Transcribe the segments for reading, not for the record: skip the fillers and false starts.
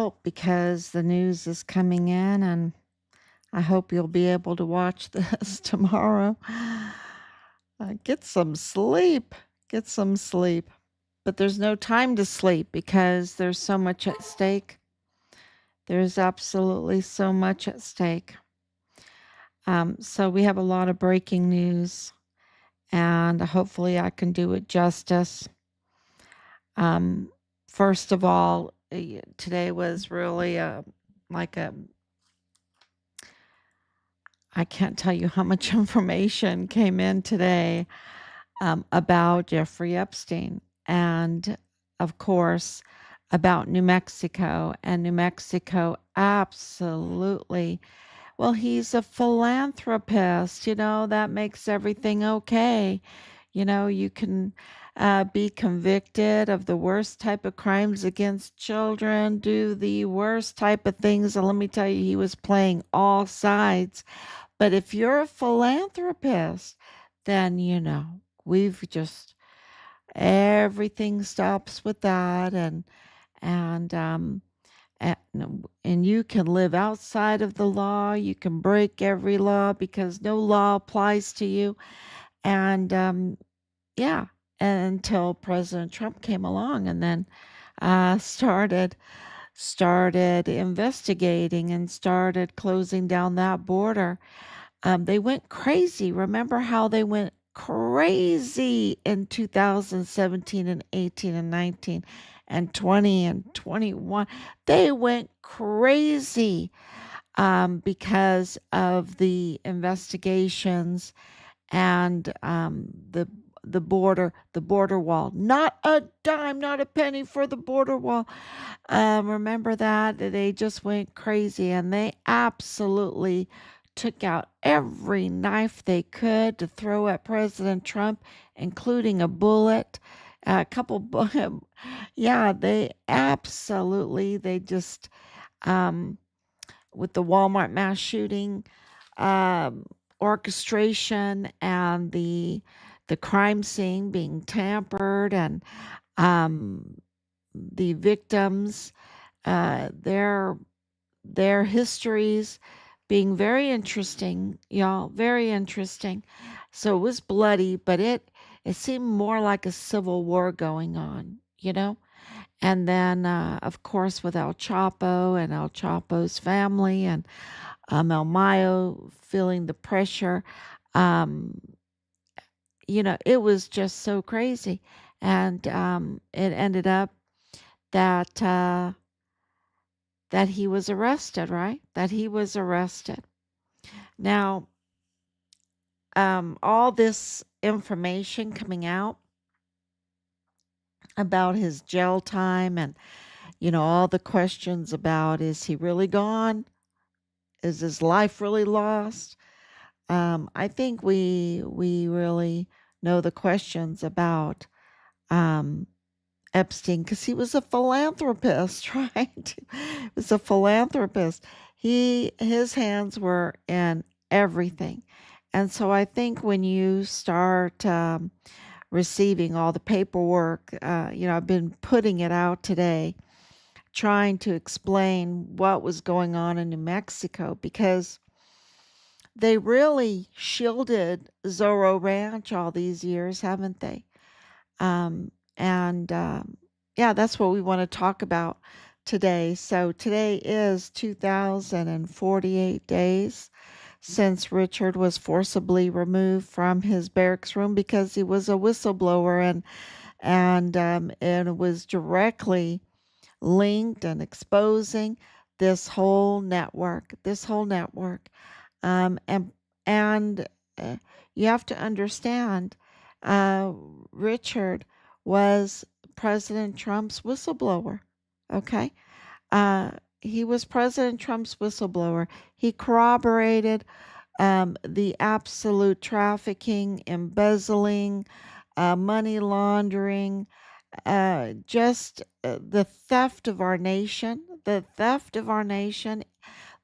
help because the news is coming in, and I hope you'll be able to watch this tomorrow. Get some sleep. Get some sleep. But there's no time to sleep because there's so much at stake. There's absolutely so much at stake. So we have a lot of breaking news, and hopefully I can do it justice. Um, First of all, today was really like a I can't tell you how much information came in today about Jeffrey Epstein, and of course about New Mexico. And New Mexico absolutely, well, he's a philanthropist, that makes everything okay. You can be convicted of the worst type of crimes against children, do the worst type of things. And let me tell you, he was playing all sides. But if you're a philanthropist, then, we've just, everything stops with that. And, and you can live outside of the law. You can break every law because no law applies to you. And, yeah, until President Trump came along and then started investigating and started closing down that border. They went crazy. Remember how they went crazy in 2017 and 18 and 19 and 20 and 21? They went crazy because of the investigations and the border wall. Not a dime, not a penny for the border wall. Remember that? They just went crazy, and they absolutely took out every knife they could to throw at President Trump, including a bullet, a couple. Yeah, they just with the Walmart mass shooting, um, orchestration, and the crime scene being tampered, and um, the victims, their histories being very interesting, y'all, very interesting. So it was bloody, but it seemed more like a civil war going on. And then, of course, with El Chapo and El Chapo's family, and El Mayo feeling the pressure. Um, it was just so crazy. And it ended up that that he was arrested, right? That he was arrested. Now, all this information coming out about his jail time, and all the questions about, is he really gone? Is his life really lost? I think we really know the questions about um, Epstein, because he was a philanthropist, right? He was a philanthropist. His hands were in everything. And so I think when you start receiving all the paperwork, I've been putting it out today, trying to explain what was going on in New Mexico, because they really shielded Zorro Ranch all these years, haven't they? And yeah, that's what we want to talk about today. So today is 2048 days since Richard was forcibly removed from his barracks room because he was a whistleblower, and it was directly linked and exposing this whole network. And you have to understand, uh, Richard was President Trump's whistleblower. Okay. Uh, he was President Trump's whistleblower. He corroborated the absolute trafficking, embezzling, money laundering, just the theft of our nation,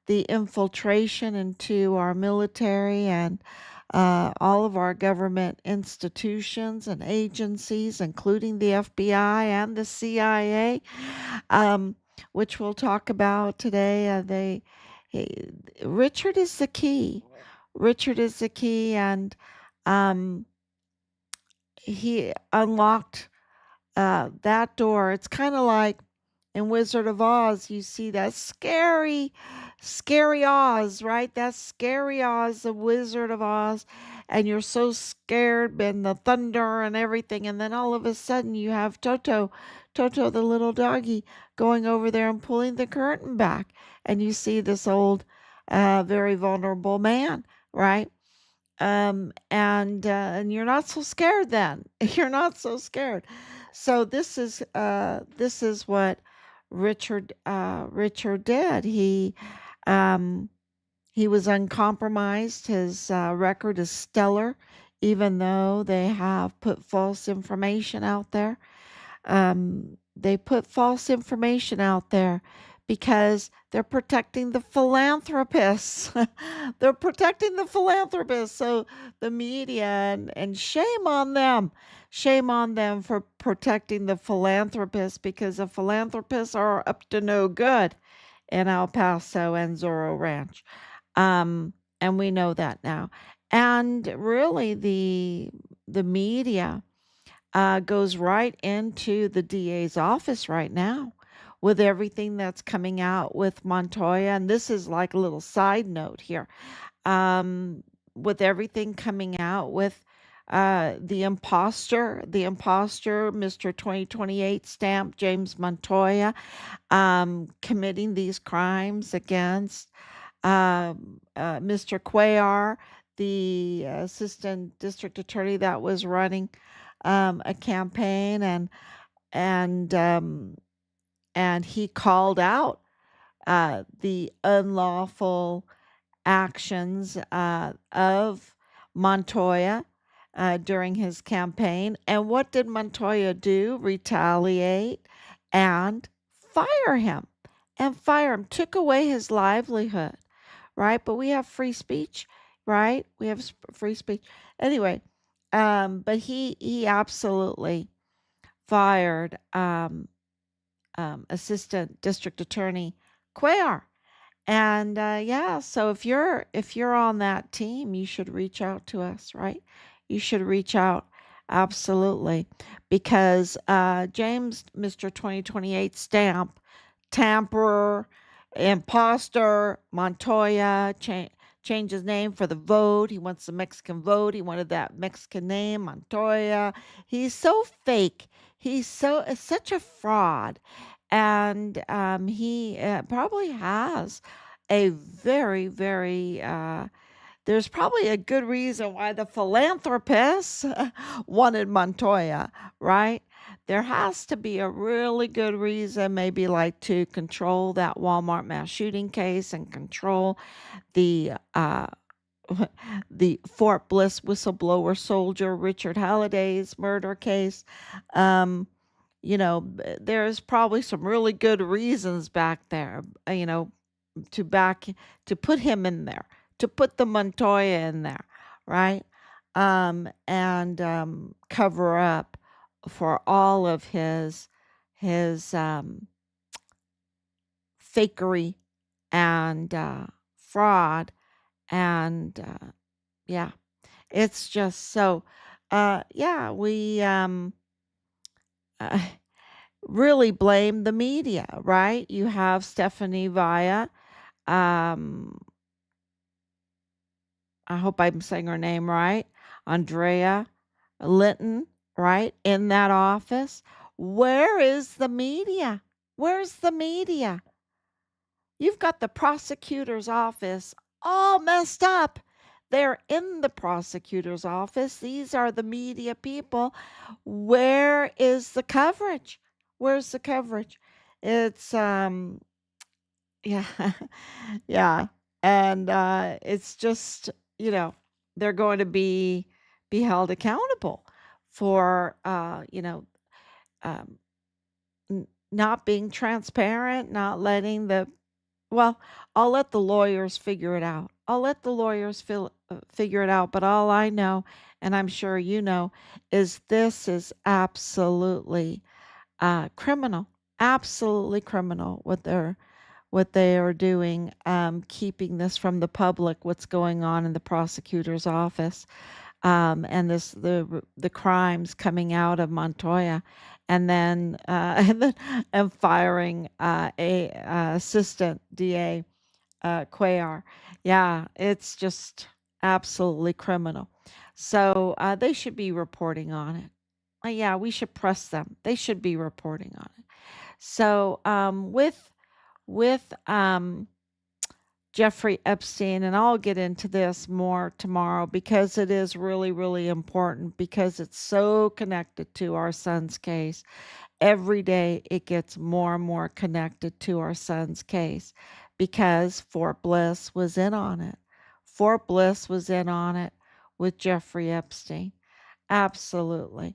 the infiltration into our military and all of our government institutions and agencies, including the FBI and the CIA. which we'll talk about today. He, Richard is the key. Richard is the key, and um, he unlocked that door. It's kind of like in Wizard of Oz, you see that scary, scary Oz, right? That scary Oz, the Wizard of Oz, and you're so scared and the thunder and everything, and then all of a sudden you have Toto the little doggy, going over there and pulling the curtain back, and you see this old, very vulnerable man, right? And you're not so scared then. You're not so scared. So this is what Richard did. Um, he was uncompromised. His record is stellar, even though they have put false information out there. They put false information out there because they're protecting the philanthropists. They're protecting the philanthropists. So the media, and shame on them. Shame on them for protecting the philanthropists, because the philanthropists are up to no good in El Paso and Zorro Ranch. And we know that now. And really the media goes right into the DA's office right now with everything that's coming out with Montoya. And this is like a little side note here. With everything coming out with the imposter, Mr. 2028 stamp, James Montoya, committing these crimes against Mr. Cuellar, the assistant district attorney that was running a campaign, and um, and he called out the unlawful actions of Montoya during his campaign. And what did Montoya do? Retaliate and fire him. And fire him. Took away his livelihood, right? But we have free speech, right? We have free speech. Anyway, but he absolutely fired Assistant District Attorney Cuellar. And yeah, so if you're on that team, you should reach out to us, right? You should reach out, absolutely, because James, Mr. 2028 stamp, tamperer, imposter, Montoya, change his name for the vote. He wants the Mexican vote. He wanted that Mexican name, Montoya. He's so fake. He's such a fraud, and he probably has a very, very there's probably a good reason why the philanthropists wanted Montoya, right? There has to be a really good reason, maybe like to control that Walmart mass shooting case and control the the Fort Bliss whistleblower soldier Richard Halliday's murder case. Um, there's probably some really good reasons back there, to back to put him in there, to put the Montoya in there, right? And cover up for all of his fakery and fraud, and yeah, it's just so yeah, we uh, really blame the media, right? You have Stephanie Vaya, um I hope I'm saying her name right, Andrea Linton, right, in that office. Where is the media? Where's the media? You've got the prosecutor's office all messed up. They're in the prosecutor's office. These are the media people. Where is the coverage? Where's the coverage? It's yeah. Yeah. And it's just, you know, they're going to be held accountable for um not being transparent, not letting the well, I'll let the lawyers figure it out. I'll let the lawyers figure it out, but all I know, and I'm sure you know, is this is absolutely criminal. absolutely criminal what they are doing, keeping this from the public, what's going on in the prosecutor's office, and the crimes coming out of Montoya, and then and firing a assistant DA Cuellar. Yeah, it's just absolutely criminal. So they should be reporting on it. Yeah, we should press them. They should be reporting on it. So with Jeffrey Epstein, and I'll get into this more tomorrow because it is really, really important because it's so connected to our son's case. Every day it gets more and more connected to our son's case because Fort Bliss was in on it. Fort Bliss was in on it with Jeffrey Epstein. Absolutely.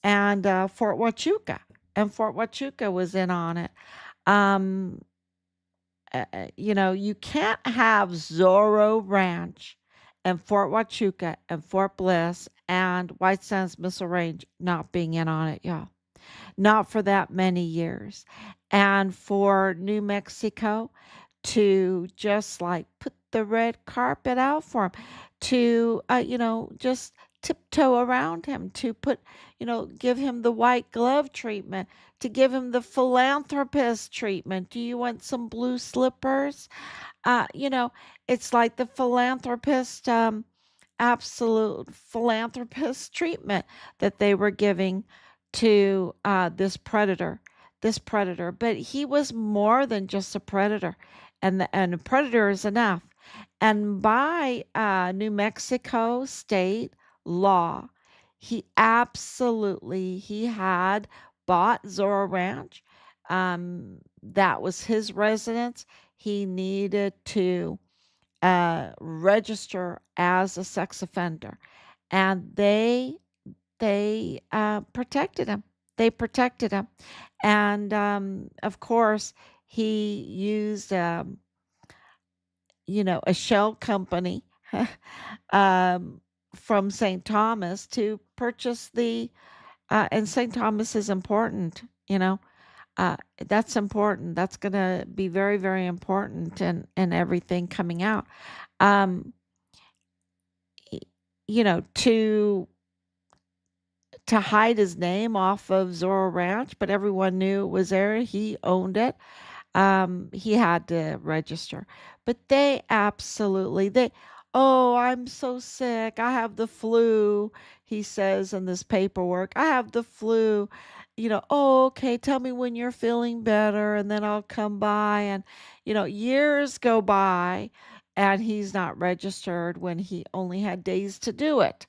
And Fort Huachuca. And Fort Huachuca was in on it. Um, you can't have Zorro Ranch and Fort Huachuca and Fort Bliss and White Sands Missile Range not being in on it, y'all. Not for that many years. And for New Mexico to just like put the red carpet out for him, to, just tiptoe around him, to put, give him the white glove treatment, to give him the philanthropist treatment. Do you want some blue slippers? Uh, you know, it's like the philanthropist, absolute philanthropist treatment that they were giving to this predator. But he was more than just a predator, and a predator is enough. And by New Mexico state law, he had bought Zorro Ranch. That was his residence. He needed to register as a sex offender, and they protected him. They protected him, and of course, he used a shell company um, from St. Thomas to purchase and St. Thomas is important. Uh, that's important. That's going to be very, very important and everything coming out. Um, y- to hide his name off of Zorro Ranch, but everyone knew it was there. He owned it. He had to register. But oh, I'm so sick. I have the flu, he says in this paperwork. I have the flu. Oh, okay, tell me when you're feeling better and then I'll come by. And, years go by and he's not registered when he only had days to do it,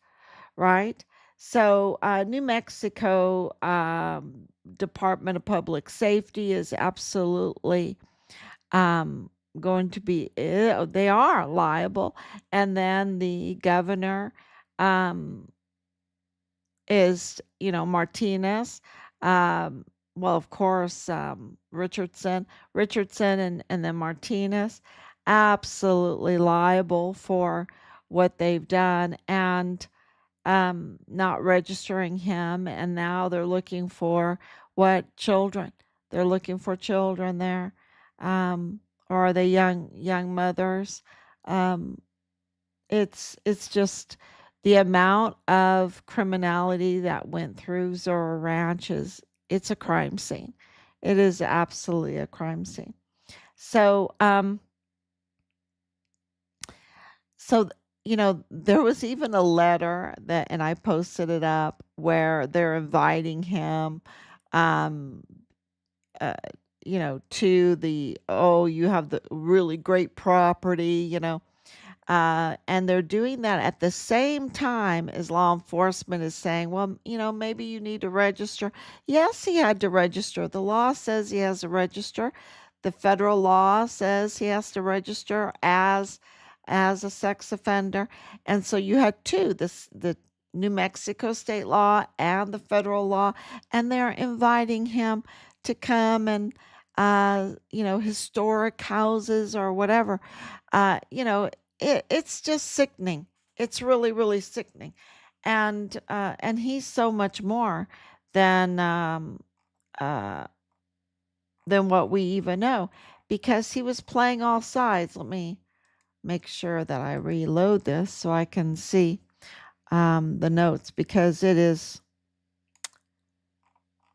right? So, New Mexico Department of Public Safety is absolutely um, going to be, they are liable. And then the governor um, is, Martinez. Um, well, of course, Richardson, and then Martinez, absolutely liable for what they've done. And not registering him, and now they're looking for what children? They're looking for children there, um, or are they young mothers? Um, it's just the amount of criminality that went through Zorro Ranch it's a crime scene. It is absolutely a crime scene. So So, there was even a letter and I posted it up where they're inviting him, um, uh, to you have the really great property, and they're doing that at the same time as law enforcement is saying, well, maybe you need to register. Yes, he had to register. The law says he has to register. The federal law says he has to register as a sex offender. And so you had the New Mexico state law and the federal law, and they're inviting him to come and historic houses or whatever. It's just sickening. It's really, really sickening. And he's so much more than uh than what we even know, because he was playing all sides. Let me make sure that I reload this so I can see the notes, because it is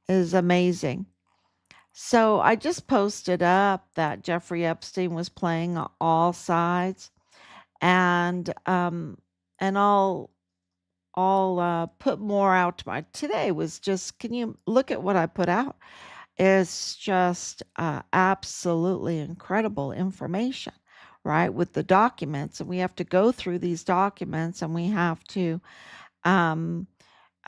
amazing. So I just posted up that Jeffrey Epstein was playing all sides, and I'll put more out to my today. Was just, can you look at what I put out? It's just absolutely incredible information, right? With the documents, and we have to go through these documents, and we have to um,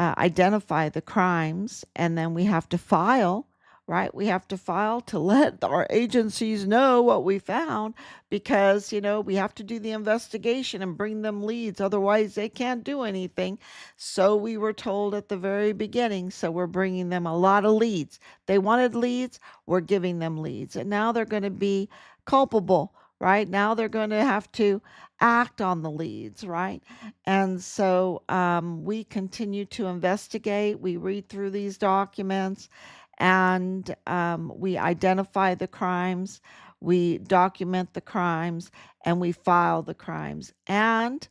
identify the crimes, and then we have to file, right? We have to file to let our agencies know what we found, because, we have to do the investigation and bring them leads. Otherwise, they can't do anything. So we were told at the very beginning. So we're bringing them a lot of leads. They wanted leads, we're giving them leads. And now they're going to be culpable, right? Now they're going to have to act on the leads, right? And so we continue to investigate. We read through these documents, and we identify the crimes, we document the crimes, and we file the crimes. And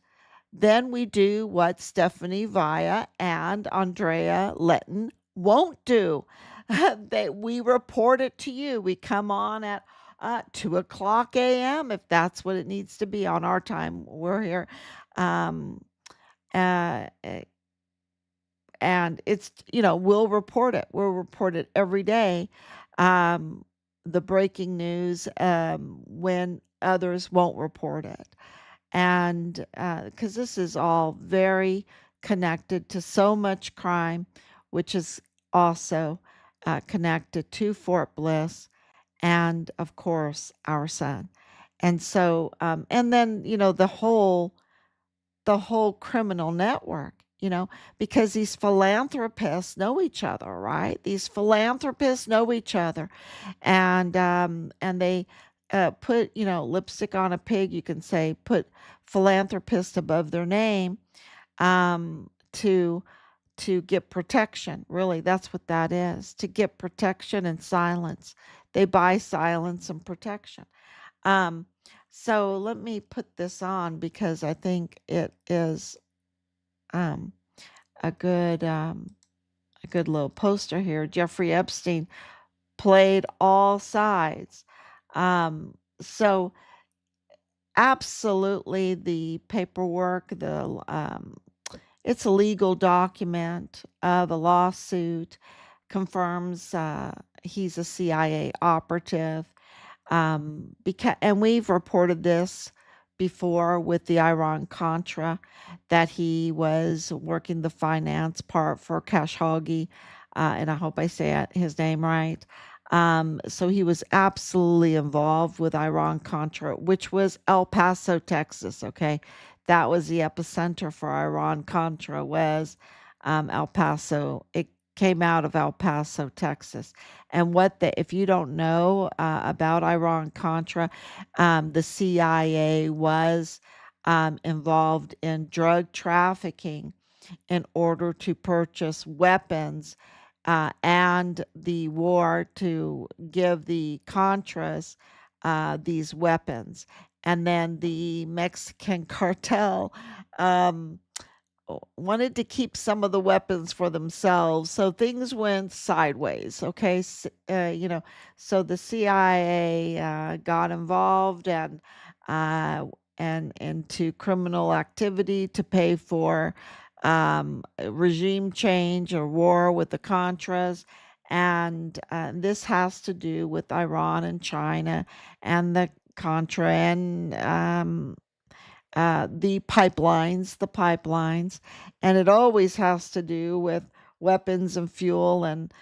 then we do what Stephanie Vaya and Andrea Letton won't do. We report it to you. We come on at 2 o'clock a.m. if that's what it needs to be on our time. We're here. Um, uh, eh, and it's, we'll report it. We'll report it every day. Um, the breaking news, when others won't report it. And because this is all very connected to so much crime, which is also connected to Fort Bliss and, of course, our son. And so, and then, the whole criminal network, because these philanthropists know each other, right? These philanthropists know each other, and they put, lipstick on a pig. You can say put philanthropist above their name, to get protection. Really, that's what that is, to get protection and silence. They buy silence and protection. Um, so let me put this on, because I think it is um, a good little poster here. Jeffrey Epstein played all sides. So absolutely, the paperwork, it's a legal document. The lawsuit confirms he's a CIA operative. Because, and we've reported this before with the Iran Contra, that he was working the finance part for Khashoggi, and I hope I say his name right. So he was absolutely involved with Iran Contra, which was El Paso, Texas. Okay, that was the epicenter for Iran Contra, was El Paso. It came out of El Paso, Texas. And if you don't know about Iran Contra, the CIA was involved in drug trafficking in order to purchase weapons, and the war to give the Contras these weapons. And then the Mexican cartel um, wanted to keep some of the weapons for themselves. So things went sideways. Okay. So the CIA got involved, uh, and into criminal activity to pay for regime change or war with the Contras. And this has to do with Iran and China and the Contra, and the pipelines, and it always has to do with weapons and fuel, and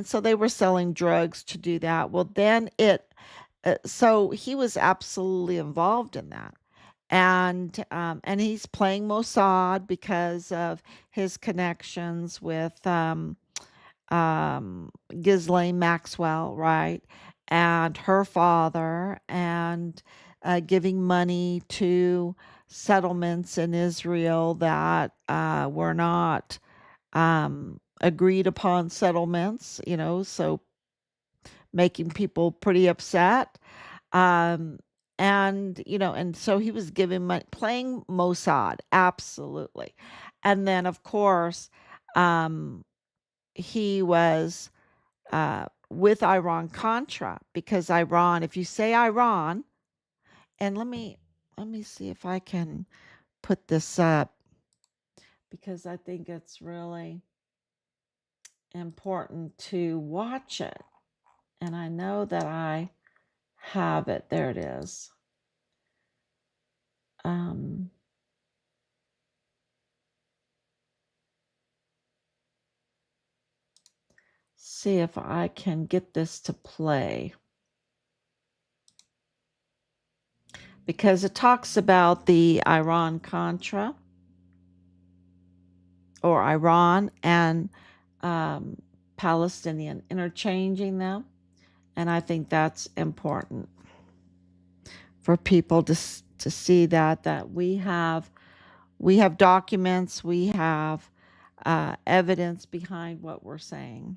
so they were selling drugs to do that. Well, then so he was absolutely involved in that, and he's playing Mossad because of his connections with Ghislaine Maxwell, right? And her father, and giving money to settlements in Israel that were not agreed upon settlements, so making people pretty upset. Um, and, and so he was giving money, playing MOSSAD, absolutely. And then, of course, um, he was with Iran Contra, because Iran, if you say Iran, and let me see if I can put this up, because I think it's really important to watch it. And I know that I have it. There it is. Um, see if I can get this to play, because it talks about the Iran Contra, or Iran and Palestinian, interchanging them. And I think that's important for people to see that we have documents, we have evidence behind what we're saying.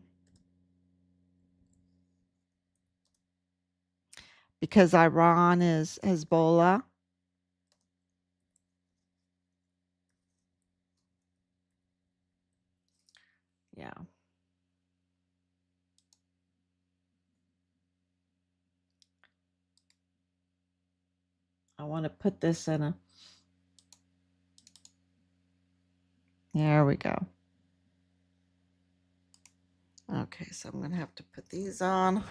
Because Iran is Hezbollah. Yeah. I want to put this in a... There we go. Okay, so I'm going to have to put these on.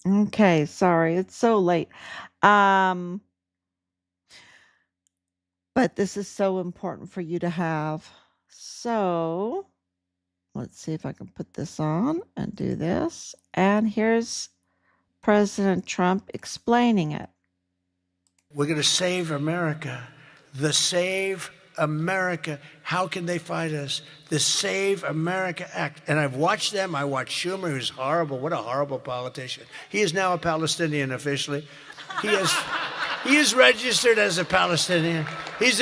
Okay, sorry, it's so late. But this is so important for you to have. So let's see if I can put this on and do this. And here's President Trump explaining it. We're going to save America. The Save America. How can they fight us? The Save America Act. And I've watched them. I watched Schumer, who's horrible. What a horrible politician. He is now a Palestinian officially. He is registered as a Palestinian. He's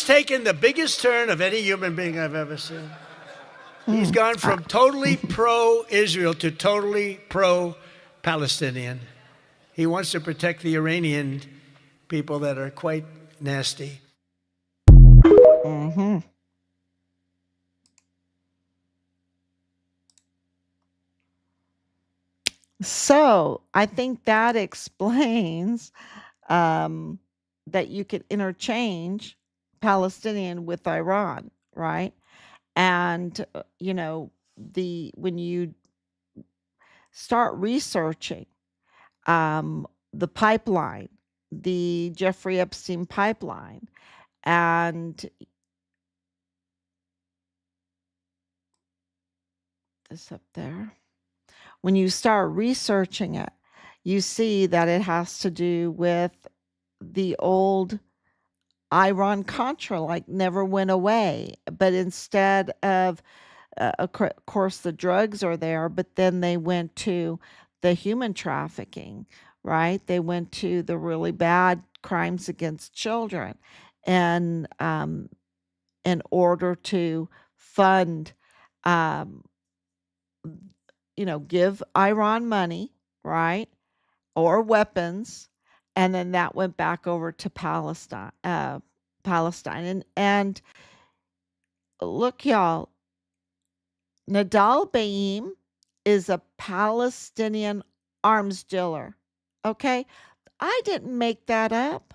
taken the biggest turn of any human being I've ever seen. He's gone from totally pro-Israel to totally pro-Palestinian. He wants to protect the Iranian people that are quite nasty. Mm-hmm. So I think that explains that you could interchange Palestinian with Iran, right? And when you start researching the pipeline, the Jeffrey Epstein pipeline, and this up there, when you start researching it, you see that it has to do with the old Iran Contra, like never went away, but instead of of course the drugs are there, but then they went to the human trafficking, right? They went to the really bad crimes against children, and in order to fund, um, give Iran money, right, or weapons, and then that went back over to Palestine. And look, y'all, Nadal Baim is a Palestinian arms dealer. Okay? I didn't make that up.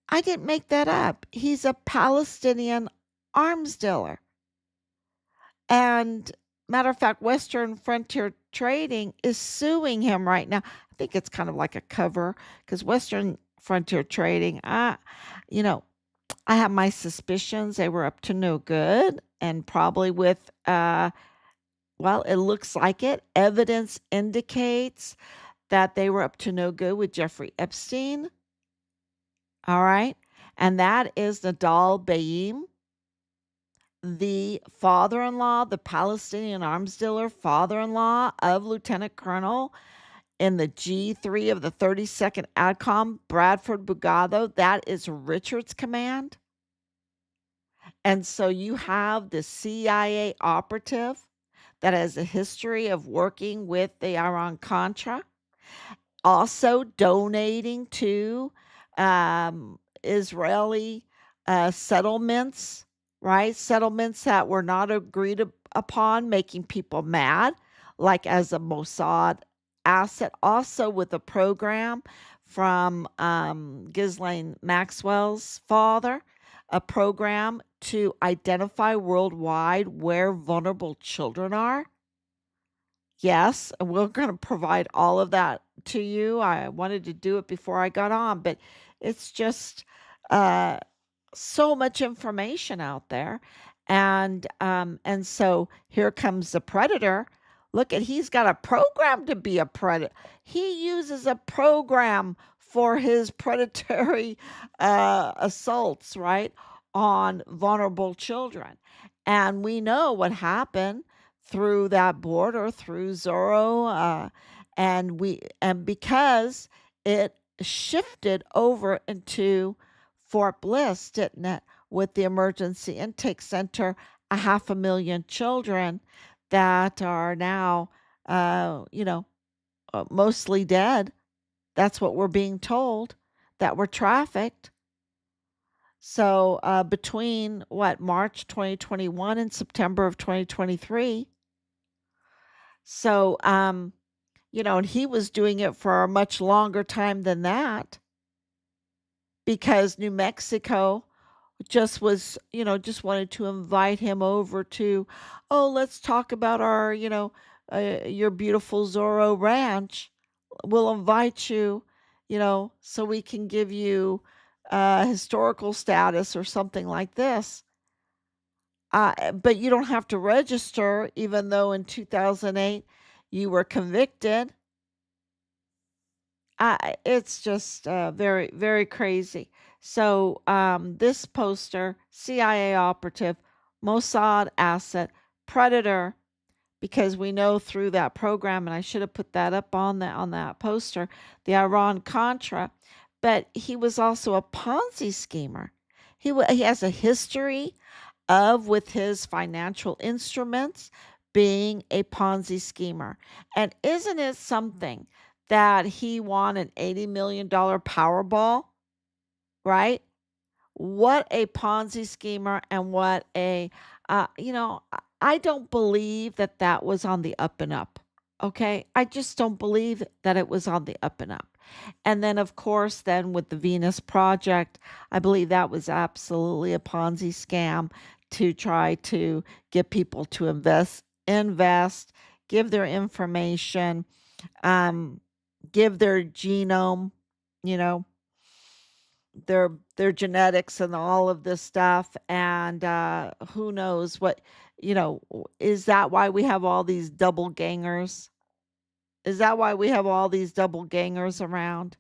I didn't make that up. He's a Palestinian arms dealer. And matter of fact, Western Frontier Trading is suing him right now. I think it's kind of like a cover, because Western Frontier Trading, I have my suspicions they were up to no good, and probably with well, it looks like it. Evidence indicates that they were up to no good with Jeffrey Epstein. All right. And that is Nadal Baim, the father-in-law, the Palestinian arms dealer father-in-law of Lieutenant Colonel in the G3 of the 32nd ADCOM, Bradford Bugado, that is Richard's command. And so you have the CIA operative that has a history of working with the Iran-Contra, also donating to Israeli settlements, right? Settlements that were not agreed upon, making people mad, like as a Mossad asset, also with a program from Ghislaine Maxwell's father, a program to identify worldwide where vulnerable children are. Yes, we're going to provide all of that to you. I wanted to do it before I got on, but it's just uh, so much information out there. And so here comes the predator. Look at he's got a program to be a predator. He uses a program for his predatory assaults, right, on vulnerable children. And we know what happened through that border, through Zorro, and because it shifted over into Fort Bliss, didn't it, with the emergency intake center, 500,000 children that are now, mostly dead. That's what we're being told, that were trafficked. So between what, March 2021 and September of 2023. So, and he was doing it for a much longer time than that because New Mexico just was, just wanted to invite him over to, oh, let's talk about our, your beautiful Zorro Ranch. We'll invite you, so we can give you historical status or something like this. But you don't have to register, even though in 2008 you were convicted. It's just very, very crazy. So, this poster, CIA operative, Mossad asset, predator, because we know through that program, and I should have put that up on that poster, the Iran Contra, but he was also a Ponzi schemer. He has a history of with his financial instruments being a Ponzi schemer. And isn't it something that he won an $80 million Powerball, right? What a Ponzi schemer and what a, I don't believe that that was on the up and up. Okay. I just don't believe that it was on the up and up. And then, of course, then with the Venus Project, I believe that was absolutely a Ponzi scam to try to get people to invest, give their information, um, give their genome, you know, their genetics and all of this stuff. And who knows what, is that why we have all these double gangers? Is that why we have all these double gangers around?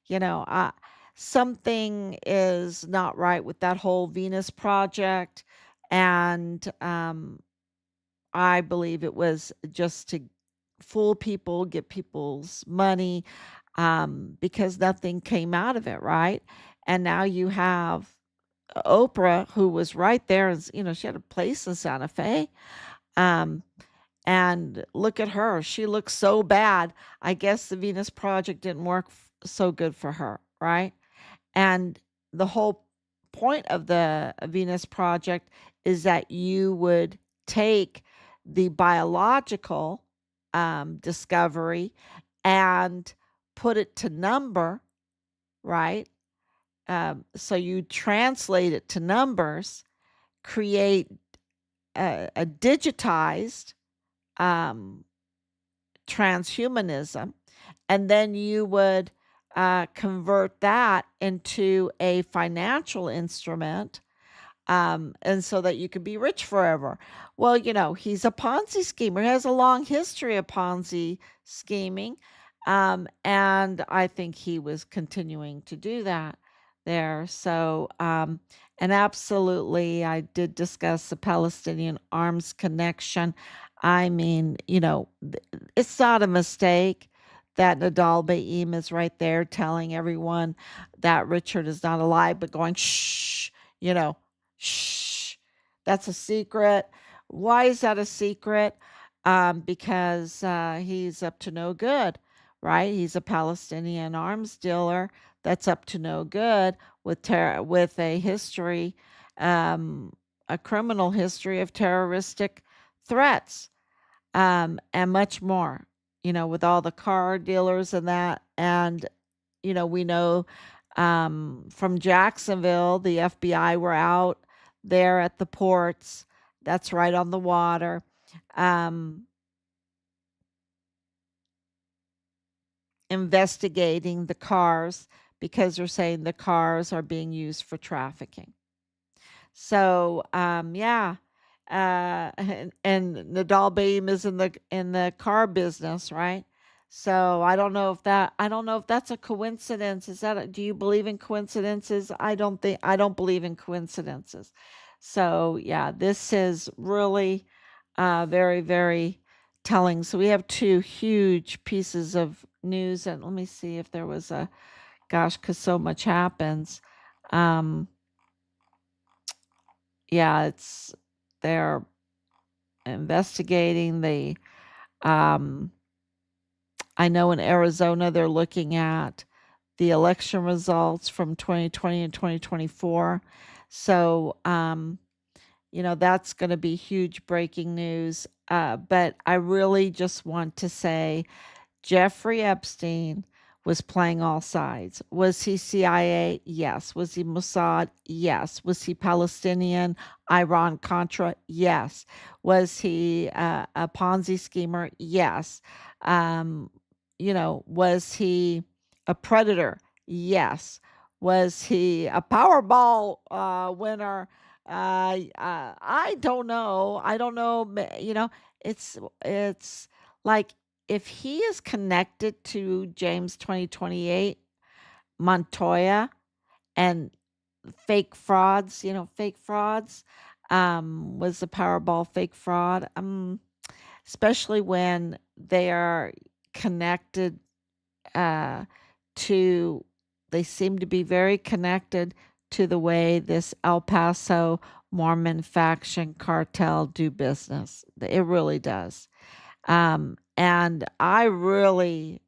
You know, uh, Something is not right with that whole Venus project. And I believe it was just to fool people, get people's money, because nothing came out of it, right? And now you have Oprah, who was right there, and she had a place in Santa Fe. Um, and look at her; she looks so bad. I guess the Venus Project didn't work so good for her, right? And the whole point of the Venus Project is that you would take the biological discovery and put it to number, right? So you translate it to numbers, create a digitized um, transhumanism, and then you would convert that into a financial instrument, and so that you could be rich forever. Well, he's a Ponzi schemer. He has a long history of Ponzi scheming, and I think he was continuing to do that there. So, and absolutely, I did discuss the Palestinian arms connection. I mean, it's not a mistake that Nadal Baim is right there telling everyone that Richard is not alive, but going, shh, you know, shh, that's a secret. Why is that a secret? Because he's up to no good, right? He's a Palestinian arms dealer that's up to no good with with a history, um, a criminal history of terroristic threats, and much more, with all the car dealers and that. And, we know from Jacksonville, the FBI were out there at the ports. That's right on the water. Um, Investigating the cars because they're saying the cars are being used for trafficking. So, yeah, and Nadal Baim is in the car business, right? So I don't know if that's a coincidence. Do you believe in coincidences? I don't believe in coincidences. So yeah, this is really very, very telling. So we have two huge pieces of news, and let me see if there was a gosh, because so much happens. Um, yeah, they're investigating um I know in Arizona they're looking at the election results from 2020 and 2024. So, that's going to be huge breaking news. But I really just want to say Jeffrey Epstein was playing all sides. Was he CIA? Yes. Was he Mossad? Yes. Was he Palestinian, Iran Contra? Yes. Was he a Ponzi schemer? Yes. Um, was he a predator? Yes. Was he a Powerball winner? I don't know. I don't know. It's like if he is connected to James 2028, Montoya, and fake frauds, was the Powerball fake fraud, especially when they are connected uh, to, they seem to be very connected to the way this El Paso Mormon faction cartel do business. It really does. And I really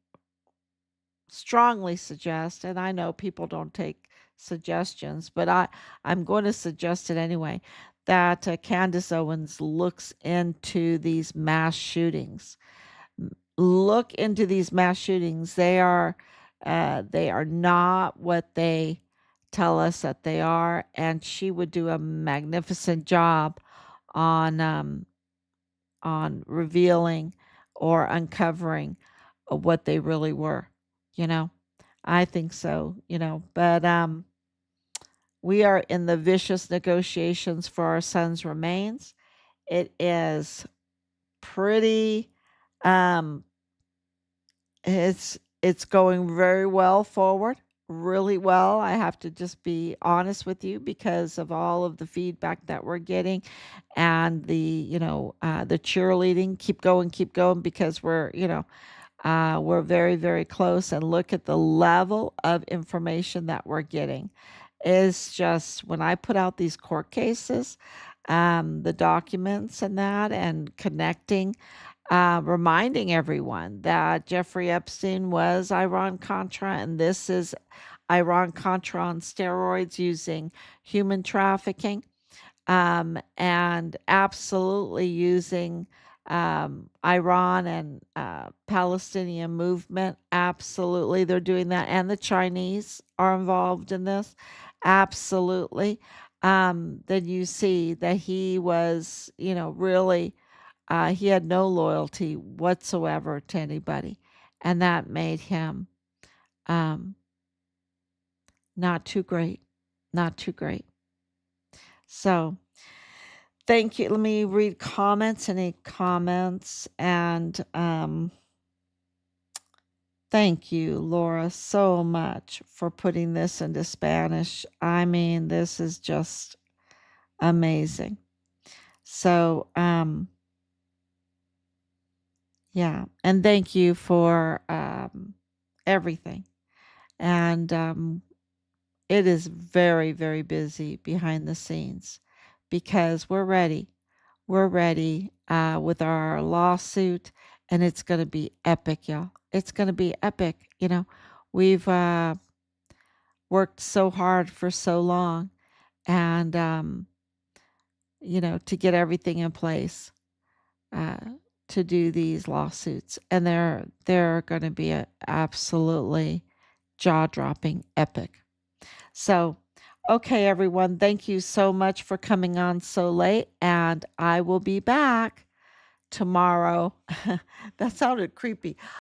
strongly suggest, and I know people don't take suggestions, but I'm going to suggest it anyway, that Candace Owens looks into these mass shootings. Look into these mass shootings. They are not what they tell us that they are, and she would do a magnificent job on revealing or uncovering what they really were, you know? I think so, but we are in the vicious negotiations for our son's remains. It is pretty um it's going very well forward, really well. I have to just be honest with you because of all of the feedback that we're getting and the cheerleading. Keep going because we're very, very close. And look at the level of information that we're getting. Is just when I put out these court cases, the documents and that, and connecting, reminding everyone that Jeffrey Epstein was Iran Contra, and this is Iran Contra on steroids using human trafficking, and absolutely using Iran and Palestinian movement. Absolutely, they're doing that, and the Chinese are involved in this. Absolutely. Then you see that he was, really, he had no loyalty whatsoever to anybody, and that made him um, not too great, not too great. So, thank you. Let me read comments. Any comments? And thank you, Laura, so much for putting this into Spanish. I mean, this is just amazing. So, Yeah. And thank you for everything. And it is very, very busy behind the scenes because we're ready. We're ready with our lawsuit, and it's going to be epic, y'all. It's going to be epic. We've worked so hard for so long, and to get everything in place uh, to do these lawsuits, and they're going to be absolutely jaw-dropping epic. So, okay, everyone, thank you so much for coming on so late, and I will be back tomorrow. That sounded creepy.